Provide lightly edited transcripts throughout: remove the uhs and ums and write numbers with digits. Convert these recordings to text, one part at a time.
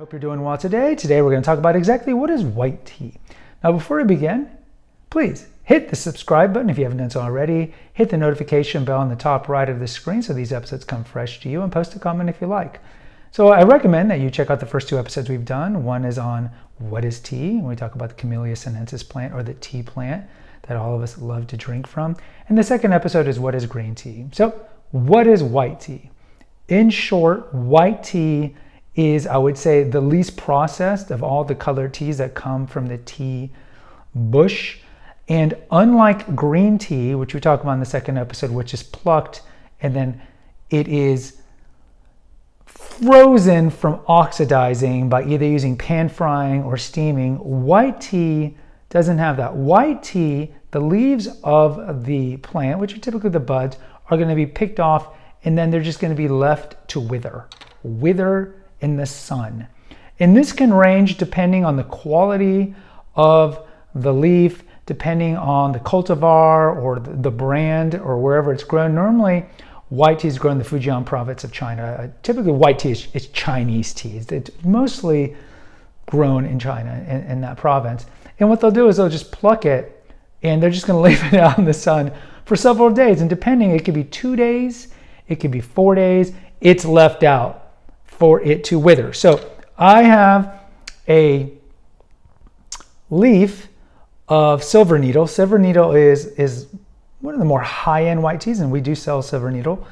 Hope you're doing well today. Today we're going to talk about exactly what is white tea. Now before we begin, please hit the subscribe button if you haven't done so already. Hit the notification bell on the top right of the screen so these episodes come fresh to you, and post a comment if you like. So I recommend that you check out the first two episodes we've done. One is on what is tea, and we talk about the Camellia sinensis plant, or the tea plant that all of us love to drink from. And the second episode is what is green tea. So what is white tea? In short, white tea is, I would say, the least processed of all the colored teas that come from the tea bush. And unlike green tea, which we talk about in the second episode, which is plucked and then it is frozen from oxidizing by either using pan frying or steaming, white tea doesn't have that. White tea, the leaves of the plant, which are typically the buds, are going to be picked off, and then they're just going to be left to wither in the sun. And this can range depending on the quality of the leaf, depending on the cultivar or the brand or wherever it's grown. Normally, white tea is grown in the Fujian province of China. Typically, white tea is Chinese tea. It's mostly grown in China, in that province. And what they'll do is they'll just pluck it, and they're just going to leave it out in the sun for several days. And depending, it could be 2 days, it could be 4 days. It's left out for it to wither. So I have a leaf of silver needle. Silver needle is one of the more high-end white teas, and we do sell silver needle.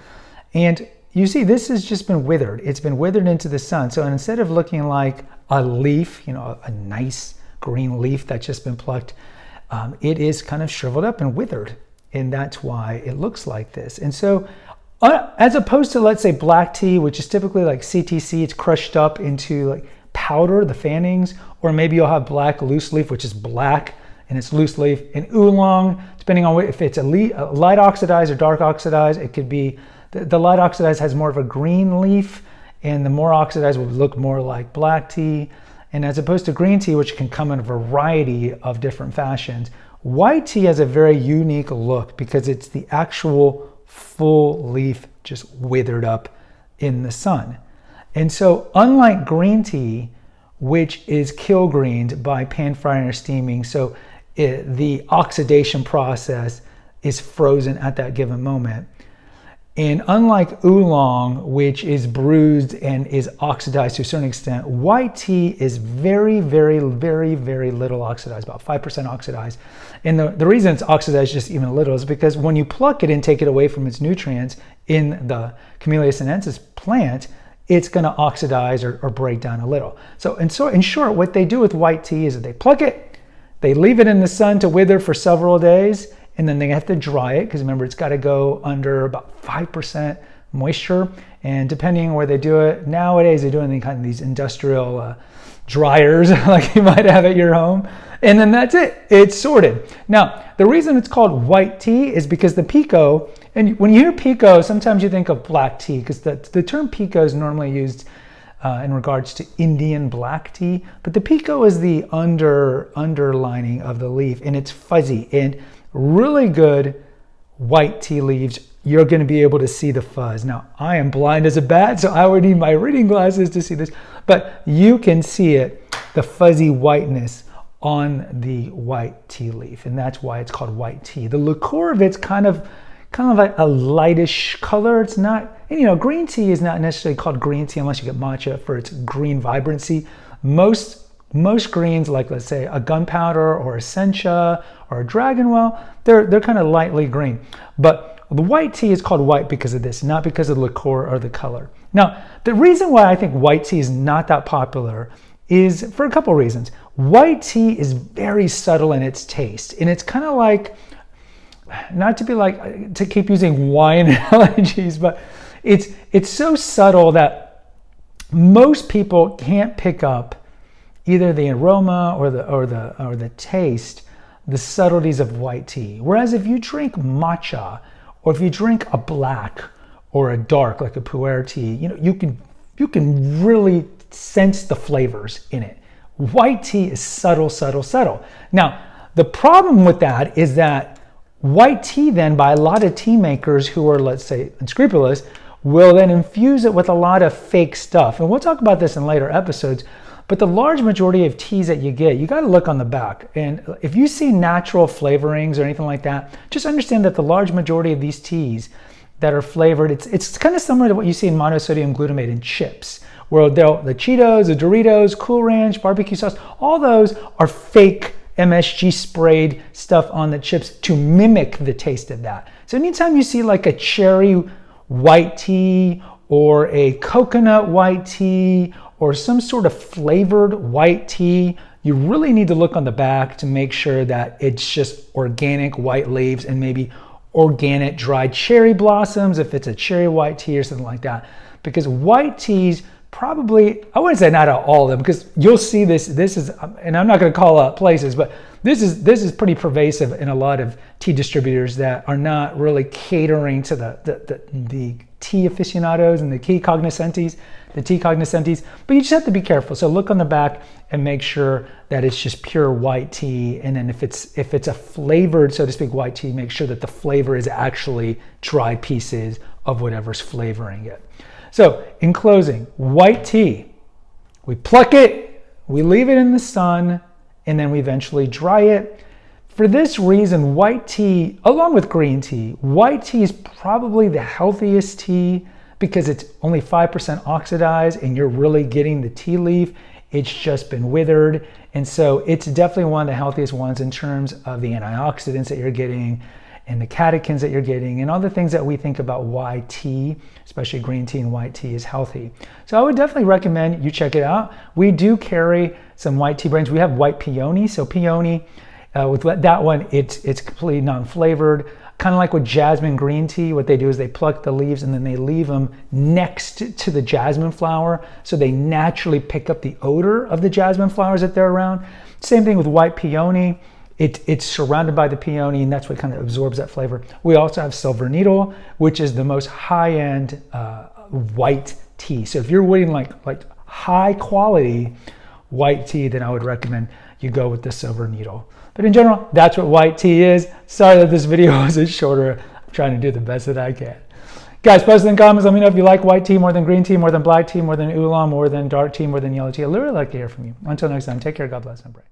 And you see, this has just been withered. It's been withered into the sun. So instead of looking like a leaf, a nice green leaf that's just been plucked, it is kind of shriveled up and withered. And that's why it looks like this. And so as opposed to, let's say, black tea, which is typically like CTC, it's crushed up into like powder, the fannings, or maybe you'll have black loose leaf, which is black and it's loose leaf. And oolong, depending on if it's a light oxidized or dark oxidized, it could be, the light oxidized has more of a green leaf, and the more oxidized would look more like black tea. And as opposed to green tea, which can come in a variety of different fashions, white tea has a very unique look because it's the actual full leaf just withered up in the sun. And so unlike green tea, which is kill-greened by pan frying or steaming, so the oxidation process is frozen at that given moment. And unlike oolong, which is bruised and is oxidized to a certain extent, white tea is very, very, very, very little oxidized, about 5% oxidized. And the reason it's oxidized just even a little is because when you pluck it and take it away from its nutrients in the Camellia sinensis plant, it's going to oxidize or break down a little. So in short, what they do with white tea is that they pluck it, they leave it in the sun to wither for several days, and then they have to dry it, because remember, it's got to go under about 5% moisture. And depending on where they do it, nowadays they do it in kind of these industrial dryers like you might have at your home. And then that's it. It's sorted. Now, the reason it's called white tea is because the Pico, and when you hear Pico, sometimes you think of black tea, because the term Pico is normally used in regards to Indian black tea. But the Pico is the underlining of the leaf, and it's fuzzy. And really good white tea leaves, you're going to be able to see the fuzz. Now, I am blind as a bat, so I would need my reading glasses to see this, but you can see it, the fuzzy whiteness on the white tea leaf, and that's why it's called white tea. The liqueur of it's kind of like a lightish color. It's not, and green tea is not necessarily called green tea unless you get matcha for its green vibrancy. Most greens, like let's say a gunpowder or a sencha or a dragonwell, they're kind of lightly green. But the white tea is called white because of this, not because of the liqueur or the color. Now, the reason why I think white tea is not that popular is for a couple reasons. White tea is very subtle in its taste, and it's kind of like, not to keep using wine analogies, but it's so subtle that most people can't pick up either the aroma or the taste, the subtleties of white tea. Whereas if you drink matcha, or if you drink a black or a dark like a pu'er tea, you can really sense the flavors in it. White tea is subtle, subtle, subtle. Now, the problem with that is that white tea then, by a lot of tea makers who are, let's say, unscrupulous, will then infuse it with a lot of fake stuff. And we'll talk about this in later episodes. But the large majority of teas that you get, you got to look on the back. And if you see natural flavorings or anything like that, just understand that the large majority of these teas that are flavored, it's kind of similar to what you see in monosodium glutamate in chips, where the Cheetos, the Doritos, Cool Ranch, barbecue sauce, all those are fake MSG sprayed stuff on the chips to mimic the taste of that. So anytime you see like a cherry white tea or a coconut white tea or some sort of flavored white tea, you really need to look on the back to make sure that it's just organic white leaves and maybe organic dried cherry blossoms if it's a cherry white tea or something like that. Because white teas probably, I wouldn't say not all of them, because you'll see this is, and I'm not going to call out places, but this is pretty pervasive in a lot of tea distributors that are not really catering to the tea aficionados and the tea cognoscentes, but you just have to be careful. So look on the back and make sure that it's just pure white tea. And then if it's a flavored, so to speak, white tea, make sure that the flavor is actually dried pieces of whatever's flavoring it. So in closing, white tea, we pluck it, we leave it in the sun, and then we eventually dry it. For this reason, white tea, along with green tea, white tea is probably the healthiest tea because it's only 5% oxidized and you're really getting the tea leaf. It's just been withered. And so it's definitely one of the healthiest ones in terms of the antioxidants that you're getting and the catechins that you're getting and all the things that we think about why tea, especially green tea and white tea, is healthy. So I would definitely recommend you check it out. We do carry some white tea brands. We have white peony. So peony, with that one, it's completely non-flavored. Kind of like with jasmine green tea, what they do is they pluck the leaves and then they leave them next to the jasmine flower so they naturally pick up the odor of the jasmine flowers that they're around. Same thing with white peony. It's surrounded by the peony and that's what kind of absorbs that flavor. We also have silver needle, which is the most high-end white tea. So if you're wanting like high quality white tea, then I would recommend you go with the silver needle. But in general, that's what white tea is. Sorry that this video was shorter. I'm trying to do the best that I can. Guys, post in the comments. Let me know if you like white tea more than green tea, more than black tea, more than oolong, more than dark tea, more than yellow tea. I literally like to hear from you. Until next time, take care. God bless and pray.